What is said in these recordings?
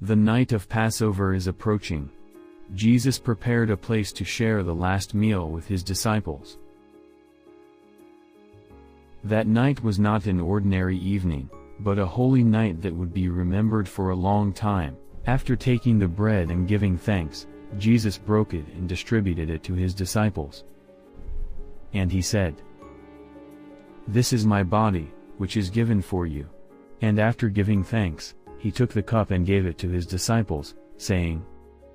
The night of Passover is approaching. Jesus prepared a place to share the last meal with his disciples. That night was not an ordinary evening, but a holy night that would be remembered for a long time. After taking the bread and giving thanks, Jesus broke it and distributed it to his disciples. And he said, "This is my body, which is given for you." And after giving thanks, he took the cup and gave it to his disciples, saying,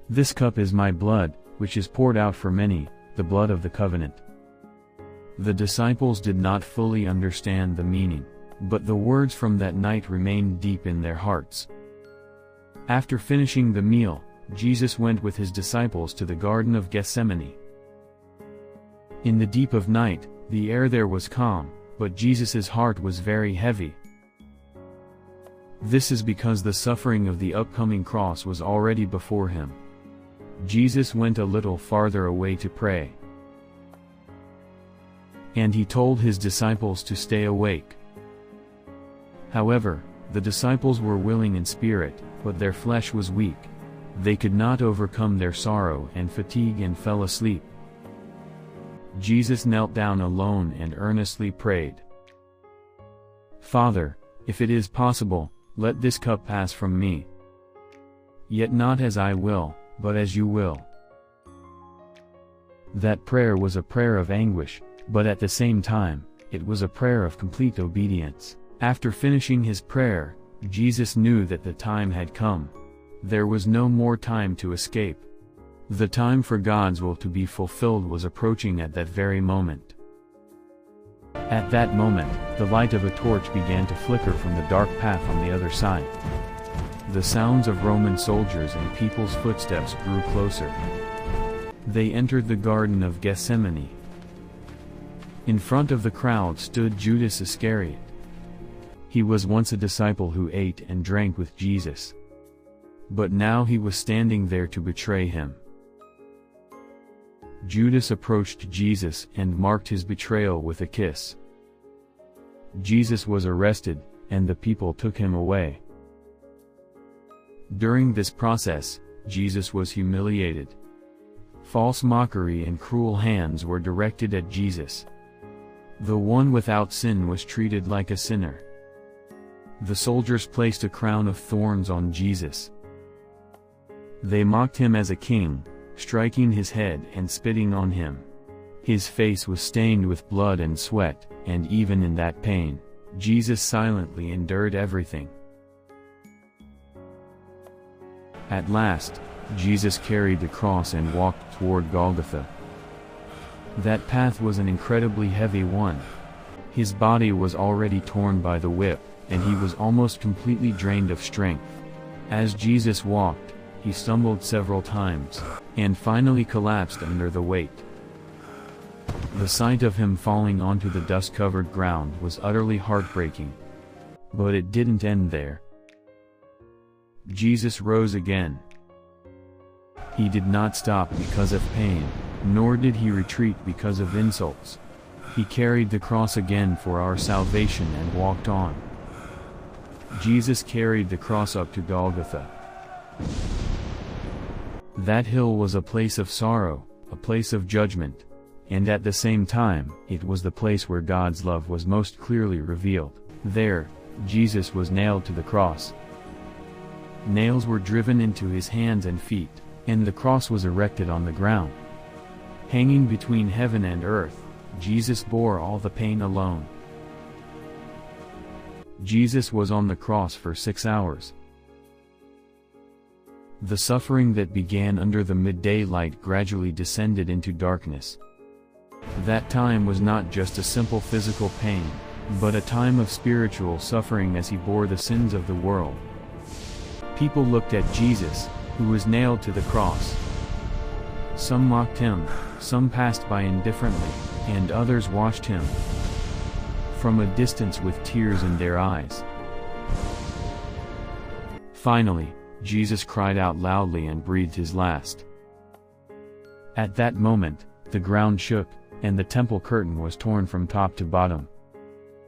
"This cup is my blood, which is poured out for many, the blood of the covenant." The disciples did not fully understand the meaning, but the words from that night remained deep in their hearts. After finishing the meal, Jesus went with his disciples to the Garden of Gethsemane. In the deep of night, the air there was calm, but Jesus' heart was very heavy. This is because the suffering of the upcoming cross was already before him. Jesus went a little farther away to pray. And he told his disciples to stay awake. However, the disciples were willing in spirit, but their flesh was weak. They could not overcome their sorrow and fatigue and fell asleep. Jesus knelt down alone and earnestly prayed, "Father, if it is possible, let this cup pass from me. Yet not as I will, but as you will." That prayer was a prayer of anguish, but at the same time, it was a prayer of complete obedience. After finishing his prayer, Jesus knew that the time had come. There was no more time to escape. The time for God's will to be fulfilled was approaching at that very moment. At that moment, the light of a torch began to flicker from the dark path on the other side. The sounds of Roman soldiers and people's footsteps grew closer. They entered the Garden of Gethsemane. In front of the crowd stood Judas Iscariot. He was once a disciple who ate and drank with Jesus. But now he was standing there to betray him. Judas approached Jesus and marked his betrayal with a kiss. Jesus was arrested, and the people took him away. During this process, Jesus was humiliated. False mockery and cruel hands were directed at Jesus. The one without sin was treated like a sinner. The soldiers placed a crown of thorns on Jesus. They mocked him as a king, striking his head and spitting on him. His face was stained with blood and sweat, and even in that pain, Jesus silently endured everything. At last, Jesus carried the cross and walked toward Golgotha. That path was an incredibly heavy one. His body was already torn by the whip, and he was almost completely drained of strength. As Jesus walked, he stumbled several times, and finally collapsed under the weight. The sight of him falling onto the dust-covered ground was utterly heartbreaking. But it didn't end there. Jesus rose again. He did not stop because of pain, nor did he retreat because of insults. He carried the cross again for our salvation and walked on. Jesus carried the cross up to Golgotha. That hill was a place of sorrow, a place of judgment, and at the same time, it was the place where God's love was most clearly revealed. There, Jesus was nailed to the cross. Nails were driven into his hands and feet, and the cross was erected on the ground. Hanging between heaven and earth, Jesus bore all the pain alone. Jesus was on the cross for 6 hours. The suffering that began under the midday light gradually descended into darkness. That time was not just a simple physical pain, but a time of spiritual suffering as he bore the sins of the world. People looked at Jesus, who was nailed to the cross. Some mocked him, some passed by indifferently, and others watched him from a distance with tears in their eyes. Finally, Jesus cried out loudly and breathed his last. At that moment, the ground shook, and the temple curtain was torn from top to bottom.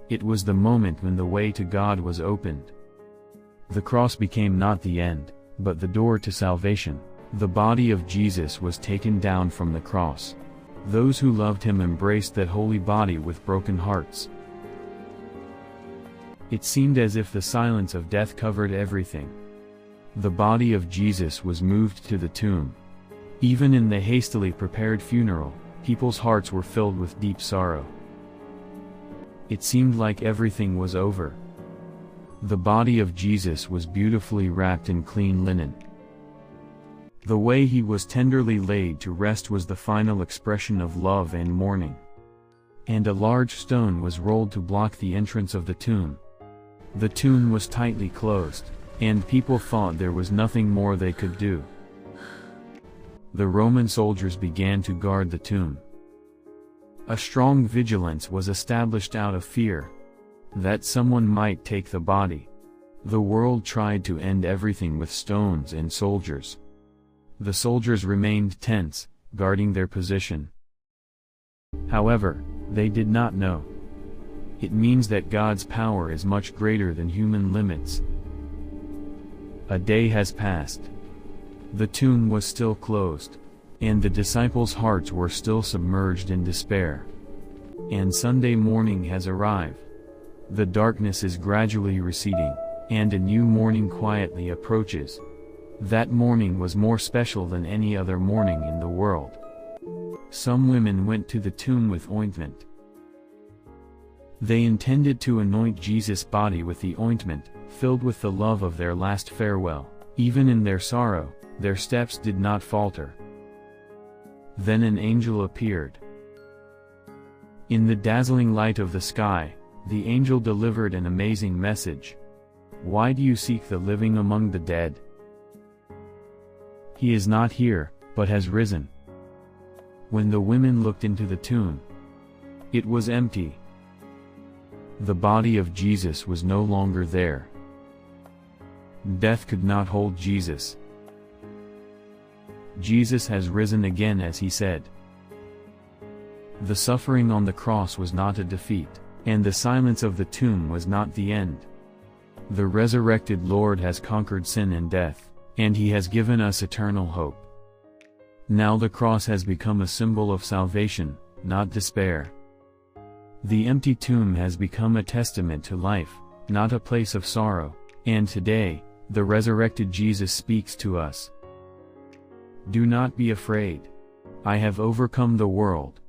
It was the moment when the way to God was opened. The cross became not the end, but the door to salvation. The body of Jesus was taken down from the cross. Those who loved him embraced that holy body with broken hearts. It seemed as if the silence of death covered everything. The body of Jesus was moved to the tomb. Even in the hastily prepared funeral, people's hearts were filled with deep sorrow. It seemed like everything was over. The body of Jesus was beautifully wrapped in clean linen. The way he was tenderly laid to rest was the final expression of love and mourning. And a large stone was rolled to block the entrance of the tomb. The tomb was tightly closed, and people thought there was nothing more they could do. The Roman soldiers began to guard the tomb. A strong vigilance was established out of fear that someone might take the body. The world tried to end everything with stones and soldiers. The soldiers remained tense, guarding their position. However, they did not know. It means that God's power is much greater than human limits. A day has passed. The tomb was still closed, and the disciples' hearts were still submerged in despair. And Sunday morning has arrived. The darkness is gradually receding, and a new morning quietly approaches. That morning was more special than any other morning in the world. Some women went to the tomb with ointment. They intended to anoint Jesus' body with the ointment, filled with the love of their last farewell. Even in their sorrow, their steps did not falter. Then an angel appeared. In the dazzling light of the sky, the angel delivered an amazing message. "Why do you seek the living among the dead? He is not here, but has risen." When the women looked into the tomb, it was empty. The body of Jesus was no longer there. Death could not hold Jesus. Jesus has risen again, as he said. The suffering on the cross was not a defeat, and the silence of the tomb was not the end. The resurrected Lord has conquered sin and death, and he has given us eternal hope. Now the cross has become a symbol of salvation, not despair. The empty tomb has become a testament to life, not a place of sorrow, and today, the resurrected Jesus speaks to us. "Do not be afraid. I have overcome the world."